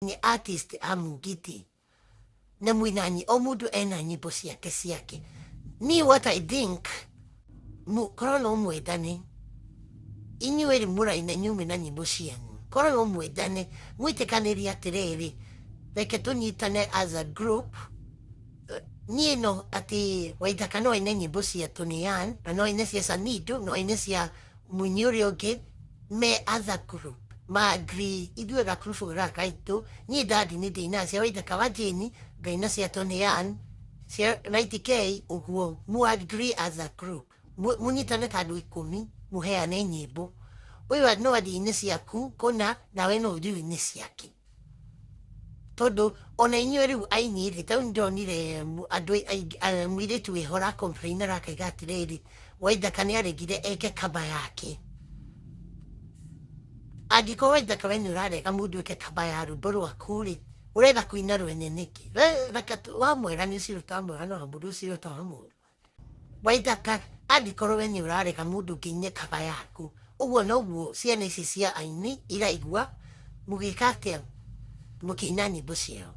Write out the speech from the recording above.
ni artist amugiti na mwinani o mundu ena nyimbo ciake me what I think korwo no mwendane inyuĩ mũraina nyume na nyimbo cianyu korwo no mwendane mwĩtĩkanĩrie atĩrĩrĩ reke tũnyitane as a group niĩ no atĩ Waithaka no aine nyimbo cia Tony Ann na no aine cia Sanido no aine cia mũini ũrĩa ũngĩ me as a group ma-agree ithuĩ gakurubu gaka gaitũ niĩ ndandi nĩ ndĩina cia Waithaka wa Jane ngaina cia Tony Ann cia 90K ũguo mu-agree as a group mũnyitane ta andũ 10 mũheane nyimbo ũyũ no athine ciaku kũna nawe no ũthiĩ ciake tondũ ona inyuĩ rĩu aini rĩ tau nĩndonire andũ mũirĩtu wĩho ra complain akauga atĩrĩrĩ Waithaka nĩaregire eke kaba yake angĩkorwo Waithaka we nĩũrarega mũndũ eke kaba ya rwĩmbo rwaku rĩ ũrenda kũina rwene nĩkĩ reke wamwĩra nĩũcirutaga mwega na mũndũ ũcirutaga mũru Waithaka angĩkorwo we nĩũrarega mũndũ ũngĩine kaba yaku ũguo noguo ciana ici cia aini iraigua mũgĩka atĩa mũkĩina nyĩmbo ciao